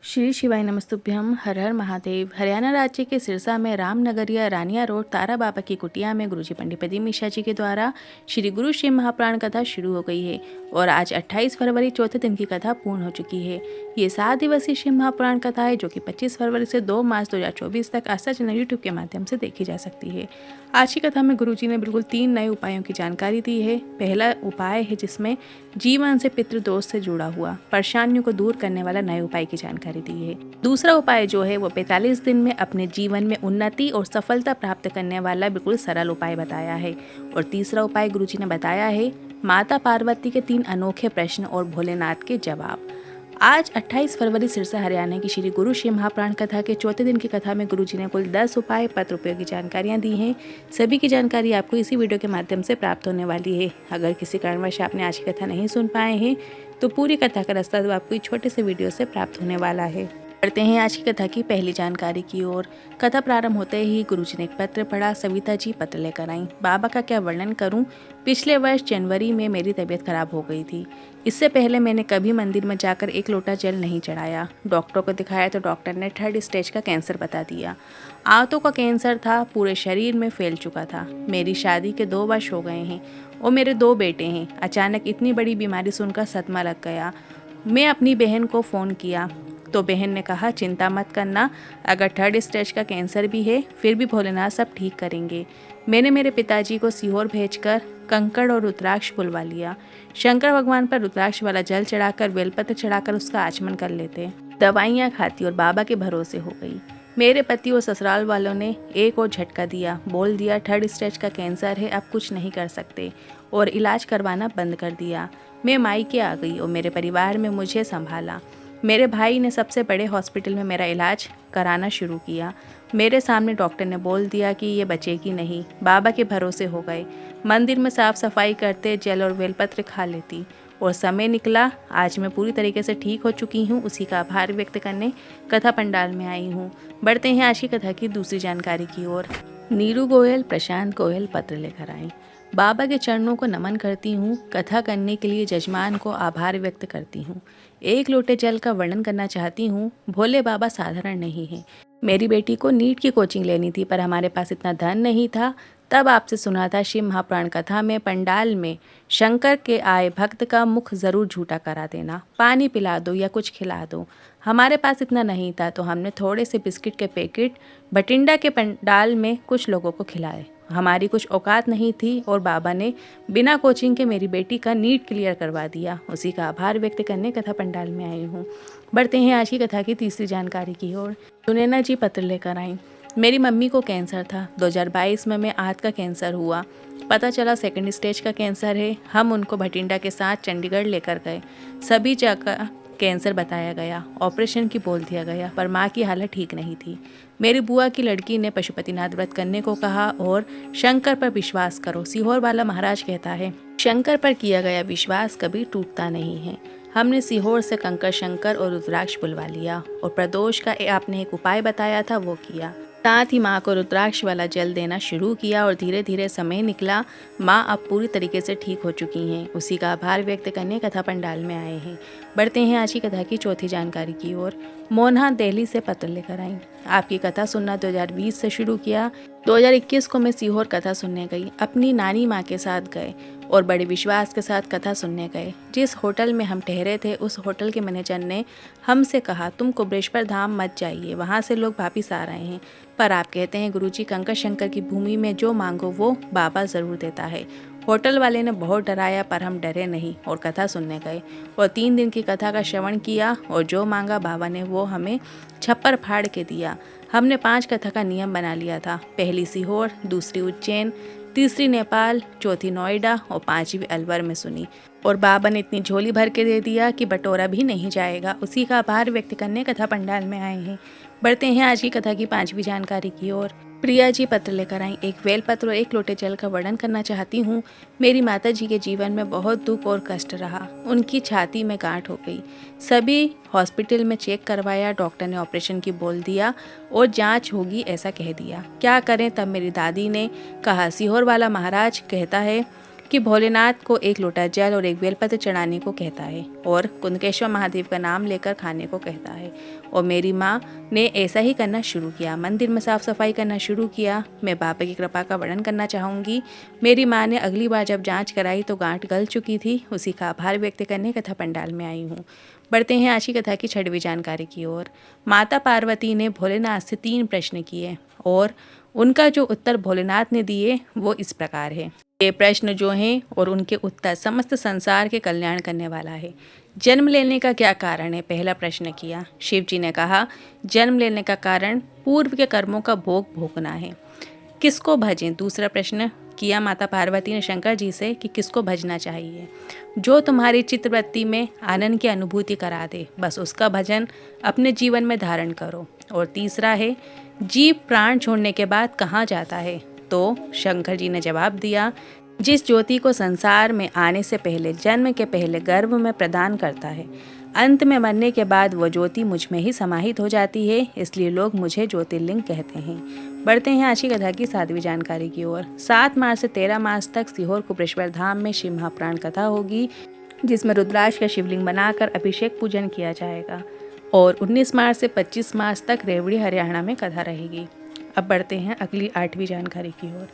श्री शिवाय नमस्तुभ्यम। हर हर महादेव। हरियाणा राज्य के सिरसा में रामनगरिया रानिया रोड तारा बाबा की कुटिया में गुरुजी पंडित प्रदीप मिश्रा जी के द्वारा श्री गुरु शिव महापुराण कथा शुरू हो गई है और आज 28 फरवरी चौथे दिन की कथा पूर्ण हो चुकी है। ये 7 दिवसीय शिव महापुराण कथा है जो कि 25 फरवरी से 2 मार्च 2024 तक आस्था चैनल यूट्यूब के माध्यम से देखी जा सकती है। आज की कथा में गुरुजी ने बिल्कुल 3 नए उपायों की जानकारी दी है। पहला उपाय है जिसमें जीवन से पितृदोष से जुड़ा हुआ परेशानियों को दूर करने वाला नए उपाय की जानकारी दी है। दूसरा उपाय जो है वो 45 दिन में अपने जीवन में उन्नति और सफलता प्राप्त करने वाला बिल्कुल सरल उपाय बताया है। और तीसरा उपाय गुरुजी ने बताया है माता पार्वती के 3 अनोखे प्रश्न और भोलेनाथ के जवाब। आज 28 फरवरी सिरसा हरियाणा की श्री गुरु शिव महापुराण कथा के चौथे दिन की कथा में गुरुजी ने कुल 10 उपाय पत्र उपयोगी जानकारियां दी हैं। सभी की जानकारी आपको इसी वीडियो के माध्यम से प्राप्त होने वाली है। अगर किसी कारणवश आपने आज की कथा नहीं सुन पाए हैं तो पूरी कथा का रास्ता तो आपको इस छोटे से वीडियो से प्राप्त होने वाला है। बढ़ते हैं आज की कथा की पहली जानकारी की ओर। कथा प्रारंभ होते ही गुरुजी ने एक पत्र पढ़ा। सविता जी पत्र लेकर आई। बाबा का क्या वर्णन करूं, पिछले वर्ष जनवरी में मेरी तबीयत खराब हो गई थी। इससे पहले मैंने कभी मंदिर में जाकर एक लोटा जल नहीं चढ़ाया। डॉक्टर को दिखाया तो डॉक्टर ने 3rd स्टेज का कैंसर बता दिया। आंतों का कैंसर था, पूरे शरीर में फैल चुका था। मेरी शादी के 2 वर्ष हो गए हैं और मेरे 2 बेटे हैं। अचानक इतनी बड़ी बीमारी सुनकर सदमा लग गया। मैं अपनी बहन को फ़ोन किया तो बहन ने कहा चिंता मत करना, अगर 3rd स्टेज का कैंसर भी है फिर भी भोलेनाथ सब ठीक करेंगे। मैंने मेरे पिताजी को सीहोर भेजकर कंकड़ और रुद्राक्ष बुलवा लिया। शंकर भगवान पर रुद्राक्ष वाला जल चढ़ाकर बेलपत्र चढ़ाकर उसका आचमन कर लेते। दवाइयाँ खाती और बाबा के भरोसे हो गई। मेरे पति और ससुराल वालों ने एक और झटका दिया, बोल दिया 3rd स्टेज का कैंसर है, अब कुछ नहीं कर सकते और इलाज करवाना बंद कर दिया। मैं मायके आ गई और मेरे परिवार में मुझे संभाला। मेरे भाई ने सबसे बड़े हॉस्पिटल में मेरा इलाज कराना शुरू किया। मेरे सामने डॉक्टर ने बोल दिया कि ये बचेगी नहीं। बाबा के भरोसे हो गए। मंदिर में साफ सफाई करते, जल और बेलपत्र खा लेती और समय निकला। आज मैं पूरी तरीके से ठीक हो चुकी हूँ। उसी का आभार व्यक्त करने कथा पंडाल में आई हूँ। बढ़ते हैं आज की कथा की दूसरी जानकारी की ओर। नीरू गोयल प्रशांत गोयल पत्र लेकर आई। बाबा के चरणों को नमन करती हूँ। कथा करने के लिए जजमान को आभार व्यक्त करती हूँ। एक लोटे जल का वर्णन करना चाहती हूँ। भोले बाबा साधारण नहीं है। मेरी बेटी को नीट की कोचिंग लेनी थी पर हमारे पास इतना धन नहीं था। तब आपसे सुना था शिव महापुराण कथा में पंडाल में शंकर के आए भक्त का मुख जरूर झूठा करा देना, पानी पिला दो या कुछ खिला दो। हमारे पास इतना नहीं था तो हमने थोड़े से बिस्किट के पैकेट भटिंडा के पंडाल में कुछ लोगों को खिलाए। हमारी कुछ औकात नहीं थी और बाबा ने बिना कोचिंग के मेरी बेटी का नीट क्लियर करवा दिया। उसी का आभार व्यक्त करने कथा पंडाल में आई हूँ। बढ़ते हैं आज की कथा की तीसरी जानकारी की ओर। सुनैना जी पत्र लेकर आई। मेरी मम्मी को कैंसर था। 2022 में मैं आंत का कैंसर हुआ। पता चला 2nd स्टेज का कैंसर है। हम उनको भटिंडा के साथ चंडीगढ़ लेकर गए। सभी जगह कैंसर बताया गया, ऑपरेशन की बोल दिया गया पर माँ की हालत ठीक नहीं थी। मेरी बुआ की लड़की ने पशुपतिनाथ व्रत करने को कहा और शंकर पर विश्वास करो। सीहोर वाला महाराज कहता है शंकर पर किया गया विश्वास कभी टूटता नहीं है। हमने सीहोर से कंकर शंकर और रुद्राक्ष बुलवा लिया और प्रदोष का आपने एक उपाय बताया था वो किया। साथ ही माँ को रुद्राक्ष वाला जल देना शुरू किया और धीरे धीरे समय निकला। माँ अब पूरी तरीके से ठीक हो चुकी हैं। उसी का आभार व्यक्त करने कथा पंडाल में आए हैं। बढ़ते हैं आज की कथा की चौथी जानकारी की ओर। मोना दिल्ली से पत्र लेकर आई। आपकी कथा सुनना 2020 से शुरू किया। 2021 को मैं सीहोर कथा सुनने गई। अपनी नानी माँ के साथ गए और बड़े विश्वास के साथ कथा सुनने गए। जिस होटल में हम ठहरे थे उस होटल के मैनेजर ने हमसे कहा तुम कुबरेश्वर धाम मत जाइए, वहाँ से लोग वापिस आ रहे हैं। पर आप कहते हैं गुरुजी कंकर शंकर की भूमि में जो मांगो वो बाबा ज़रूर देता है। होटल वाले ने बहुत डराया पर हम डरे नहीं और कथा सुनने गए और 3 दिन की कथा का श्रवण किया और जो मांगा बाबा ने वो हमें छप्पर फाड़ के दिया। हमने 5 कथा का नियम बना लिया था। पहली सीहोर, दूसरी उज्जैन, तीसरी नेपाल, चौथी नोएडा और 5वीं अलवर में सुनी और बाबा ने इतनी झोली भर के दे दिया कि बटोरा भी नहीं जाएगा। उसी का आभार व्यक्त करने कथा पंडाल में आए हैं। बढ़ते हैं आज की कथा की 5वीं जानकारी की ओर। प्रिया जी पत्र लेकर आई। एक बेलपत्र और एक लोटे जल का वर्णन करना चाहती हूँ। मेरी माता जी के जीवन में बहुत दुख और कष्ट रहा। उनकी छाती में गांठ हो गई। सभी हॉस्पिटल में चेक करवाया, डॉक्टर ने ऑपरेशन की बोल दिया और जांच होगी ऐसा कह दिया। क्या करें? तब मेरी दादी ने कहा सीहोर वाला महाराज कहता है कि भोलेनाथ को एक लोटा जल और एक बेलपत्र चढ़ाने को कहता है और कुंदकेश्वर महादेव का नाम लेकर खाने को कहता है। और मेरी माँ ने ऐसा ही करना शुरू किया, मंदिर में साफ सफाई करना शुरू किया। मैं बाबा की कृपा का वर्णन करना चाहूँगी। मेरी माँ ने अगली बार जब जांच कराई तो गांठ गल चुकी थी। उसी का आभार व्यक्त करने कथा पंडाल में आई हूँ। बढ़ते हैं आज की कथा की 6वीं जानकारी की ओर। माता पार्वती ने भोलेनाथ से 3 प्रश्न किए और उनका जो उत्तर भोलेनाथ ने दिए वो इस प्रकार है। ये प्रश्न जो हैं और उनके उत्तर समस्त संसार के कल्याण करने वाला है। जन्म लेने का क्या कारण है? पहला प्रश्न किया। शिव जी ने कहा जन्म लेने का कारण पूर्व के कर्मों का भोग भोगना है। किसको भजें? दूसरा प्रश्न किया माता पार्वती ने शंकर जी से कि किसको भजना चाहिए? जो तुम्हारी चित्तवृत्ति में आनंद की अनुभूति करा दे, बस उसका भजन अपने जीवन में धारण करो। और तीसरा है जीव प्राण छोड़ने के बाद कहाँ जाता है? तो शंकर जी ने जवाब दिया जिस ज्योति को संसार में आने से पहले, जन्म के पहले गर्भ में प्रदान करता है, अंत में मरने के बाद वह ज्योति मुझ में ही समाहित हो जाती है, इसलिए लोग मुझे ज्योतिर्लिंग कहते हैं। बढ़ते हैं आज की कथा की 7वीं जानकारी की ओर। 7 मार्च से 13 मार्च तक सीहोर कुबेश्वर धाम में शिव महाप्राण कथा होगी, जिसमें रुद्राक्ष का शिवलिंग बनाकर अभिषेक पूजन किया जाएगा। और 19 मार्च से 25 मार्च तक रेवड़ी हरियाणा में कथा रहेगी। अब बढ़ते हैं अगली 8वीं जानकारी की ओर।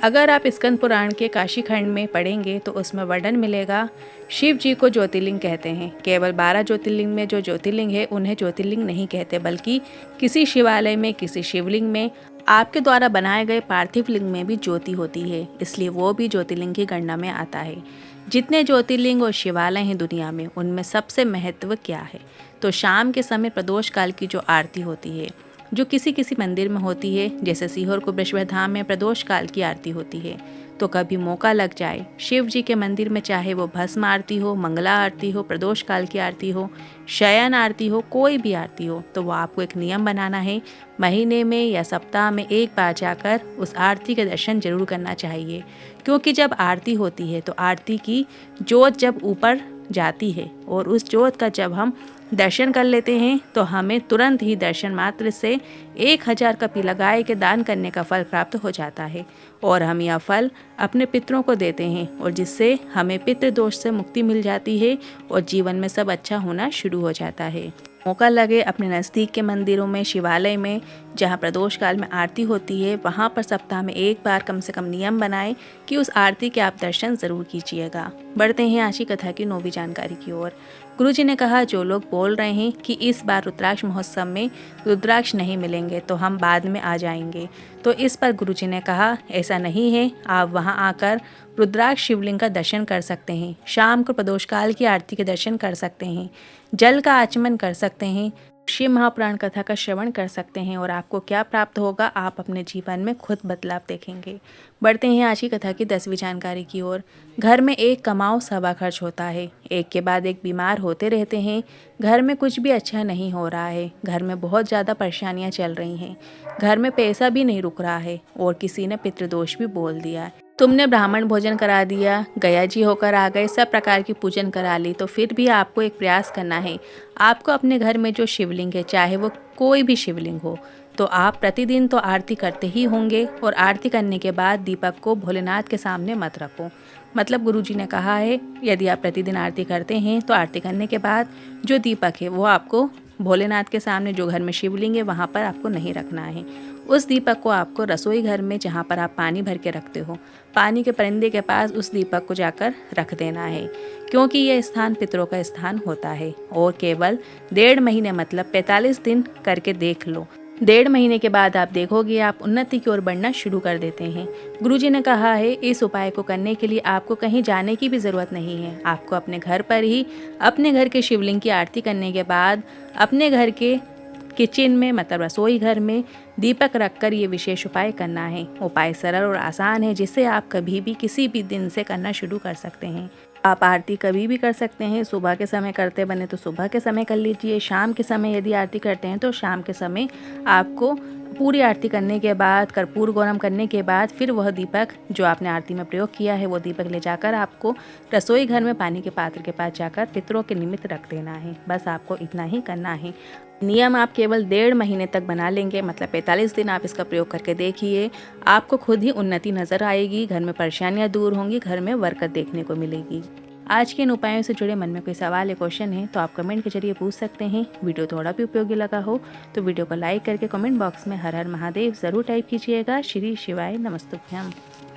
अगर आप स्कंद पुराण के काशी खंड में पढ़ेंगे तो उसमें वर्णन मिलेगा शिव जी को ज्योतिर्लिंग कहते हैं। केवल 12 ज्योतिर्लिंग में जो ज्योतिर्लिंग है उन्हें ज्योतिर्लिंग नहीं कहते, बल्कि किसी शिवालय में, किसी शिवलिंग में, आपके द्वारा बनाए गए पार्थिव लिंग में भी ज्योति होती है, इसलिए वो भी ज्योतिर्लिंग की गणना में आता है। जितने ज्योतिर्लिंग और शिवालय हैं दुनिया में, उनमें सबसे महत्व क्या है? तो शाम के समय प्रदोष काल की जो आरती होती है, जो किसी किसी मंदिर में होती है, जैसे सीहोर कुबेश्वर धाम में प्रदोष काल की आरती होती है। तो कभी मौका लग जाए शिव जी के मंदिर में, चाहे वो भस्म आरती हो, मंगला आरती हो, प्रदोष काल की आरती हो, शयन आरती हो, कोई भी आरती हो, तो वो आपको एक नियम बनाना है, महीने में या सप्ताह में एक बार जाकर उस आरती के दर्शन जरूर करना चाहिए। क्योंकि जब आरती होती है तो आरती की जोत जब ऊपर जाती है और उस जोत का जब हम दर्शन कर लेते हैं तो हमें तुरंत ही दर्शन मात्र से 1000 कपिला गाय के दान करने का फल प्राप्त हो जाता है। और हम यह फल अपने पितरों को देते हैं और जिससे हमें पितृदोष से मुक्ति मिल जाती है और जीवन में सब अच्छा होना शुरू हो जाता है। मौका लगे अपने नज़दीक के मंदिरों में, शिवालय में, जहाँ प्रदोष काल में आरती होती है, वहाँ पर सप्ताह में एक बार कम से कम नियम बनाएं कि उस आरती के आप दर्शन ज़रूर कीजिएगा। बढ़ते हैं आज की कथा की 9वीं जानकारी की ओर। गुरुजी ने कहा जो लोग बोल रहे हैं कि इस बार रुद्राक्ष महोत्सव में रुद्राक्ष नहीं मिलेंगे तो हम बाद में आ जाएंगे, तो इस पर गुरुजी ने कहा ऐसा नहीं है, आप वहां आकर रुद्राक्ष शिवलिंग का दर्शन कर सकते हैं, शाम को प्रदोष काल की आरती के दर्शन कर सकते हैं, जल का आचमन कर सकते हैं, शिव महापुराण कथा का श्रवण कर सकते हैं और आपको क्या प्राप्त होगा आप अपने जीवन में खुद बदलाव देखेंगे। बढ़ते हैं आज की कथा की 10वीं जानकारी की ओर। घर में एक कमाओ सवा खर्च होता है, एक के बाद एक बीमार होते रहते हैं, घर में कुछ भी अच्छा नहीं हो रहा है, घर में बहुत ज़्यादा परेशानियां चल रही हैं, घर में पैसा भी नहीं रुक रहा है और किसी ने पितृदोष भी बोल दिया है। तुमने ब्राह्मण भोजन करा दिया, गया जी होकर आ गए, सब प्रकार की पूजन करा ली, तो फिर भी आपको एक प्रयास करना है। आपको अपने घर में जो शिवलिंग है, चाहे वो कोई भी शिवलिंग हो, तो आप प्रतिदिन तो आरती करते ही होंगे और आरती करने के बाद दीपक को भोलेनाथ के सामने मत रखो। मतलब गुरुजी ने कहा है यदि आप प्रतिदिन आरती करते हैं तो आरती करने के बाद जो दीपक है वो आपको भोलेनाथ के सामने, जो घर में शिवलिंग है वहाँ पर आपको नहीं रखना है। उस दीपक को आपको रसोई घर में, जहाँ पर आप पानी भर के रखते हो, पानी के परिंदे के पास उस दीपक को जाकर रख देना है, क्योंकि यह स्थान पितरों का स्थान होता है। और केवल 1.5 महीने मतलब 45 दिन करके देख लो। 1.5 महीने के बाद आप देखोगे आप उन्नति की ओर बढ़ना शुरू कर देते हैं। गुरुजी ने कहा है इस उपाय को करने के लिए आपको कहीं जाने की भी ज़रूरत नहीं है। आपको अपने घर पर ही, अपने घर के शिवलिंग की आरती करने के बाद अपने घर के किचन में, मतलब रसोई घर में दीपक रखकर ये विशेष उपाय करना है। उपाय सरल और आसान है, जिसे आप कभी भी किसी भी दिन से करना शुरू कर सकते हैं। आप आरती कभी भी कर सकते हैं। सुबह के समय करते बने तो सुबह के समय कर लीजिए, शाम के समय यदि आरती करते हैं तो शाम के समय आपको पूरी आरती करने के बाद, कर्पूर गौरम करने के बाद, फिर वह दीपक जो आपने आरती में प्रयोग किया है वो दीपक ले जाकर आपको रसोई घर में पानी के पात्र के पास जाकर पितरों के निमित्त रख देना है। बस आपको इतना ही करना है। नियम आप केवल 1.5 महीने तक बना लेंगे, मतलब 45 दिन आप इसका प्रयोग करके देखिए। आपको खुद ही उन्नति नज़र आएगी, घर में परेशानियां दूर होंगी, घर में बरकत देखने को मिलेगी। आज के इन उपायों से जुड़े मन में कोई सवाल या क्वेश्चन है तो आप कमेंट के जरिए पूछ सकते हैं। वीडियो थोड़ा भी उपयोगी लगा हो तो वीडियो को लाइक करके कमेंट बॉक्स में हर हर महादेव ज़रूर टाइप कीजिएगा। श्री शिवाय नमस्तुभ्यम।